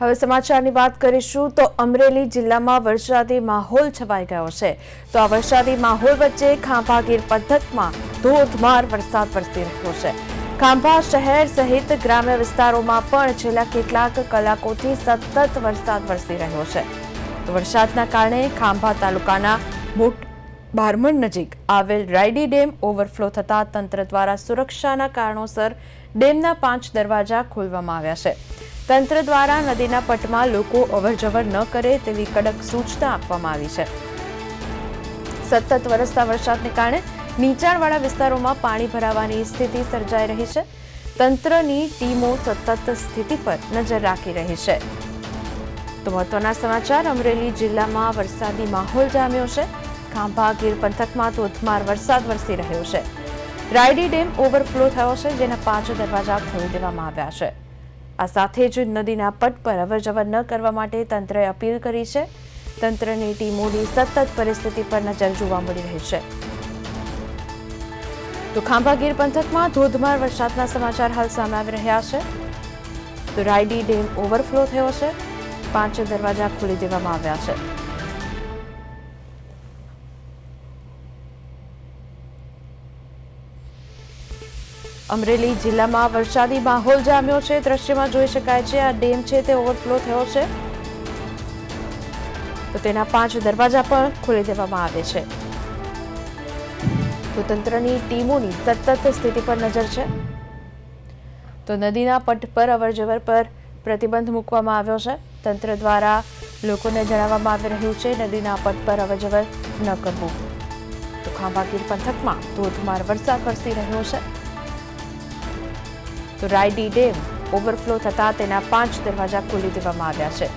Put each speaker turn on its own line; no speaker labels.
હવે સમાચારની વાત કરીશું તો અમરેલી જિલ્લામાં વરસાદી માહોલ છવાઈ ગયો છે તો આ વરસાદી માહોલ વચ્ચે ખાંભા ગીર પંથકમાં ધોધમાર વરસાદ વરસી રહ્યો છે। ખાંભા શહેર સહિત ગ્રામ્ય વિસ્તારોમાં પણ છેલ્લા કેટલાક કલાકોથી સતત વરસાદ વરસી રહ્યો છે તો વરસાદના કારણે ખાંભા તાલુકાના બારમણ નજીક આવેલ રાયડી ડેમ ઓવરફ્લો થતા તંત્ર દ્વારા સુરક્ષાના કારણોસર ડેમના 5 દરવાજા ખોલવામાં આવ્યા છે। તંત્ર દ્વારા નદીના પટમાં લોકો અવરજવર ન કરે તેવી કડક સૂચના આપવામાં આવી છે। સતત વરસતા વરસાદને કારણે નીચાણવાળા વિસ્તારોમાં પાણી ભરાવાની સ્થિતિ સર્જાઈ રહી છે। તંત્રની ટીમો સતત સ્થિતિ પર નજર રાખી રહી છે। તો મહત્વના સમાચાર, અમરેલી જિલ્લામાં વરસાદી માહોલ જામ્યો છે। ખાંભા ગીર પંથકમાં ધોધમાર વરસાદ વરસી રહ્યો છે। રાયડી ડેમ ઓવરફ્લો થયો છે, જેના 5 દરવાજા ખોલી દેવામાં આવ્યા છે। આ સાથે જ નદીના પટ પર અવરજવર ન કરવા માટે તંત્રએ અપીલ કરી છે। તંત્રની ટીમોની સતત પરિસ્થિતિ પર નજર જોવા મળી રહી છે। તો ખાંભા ગીર પંથકમાં ધોધમાર વરસાદના સમાચાર હાલ સામે આવી રહ્યા છે। તો રાયડી ડેમ ઓવરફ્લો થયો છે, 5 દરવાજા ખોલી દેવામાં આવ્યા છે। અમરેલી જિલ્લામાં વરસાદી માહોલ જામ્યો છે। દ્રશ્યમાં જોઈ શકાય છે આ ડેમ છે તે ઓવરફ્લો થયો છે તો તેના 5 દરવાજા પણ ખોલી દેવામાં આવે છે। તો તંત્રની ટીમોની સતત સ્થિતિ પર નજર છે। તો નદીના પટ પર અવરજવર પર પ્રતિબંધ મૂકવામાં આવ્યો છે। તંત્ર દ્વારા લોકોને જણાવવામાં આવી રહ્યું છે નદીના પટ પર અવરજવર ન કરવું। તો ખાંભા ગીર પંથકમાં ધોધમાર વરસાદ વરસી રહ્યો છે। તો રાયડી ડેમ ઓવરફ્લો થતા તેના 5 દરવાજા ખોલી દેવામાં આવ્યા છે।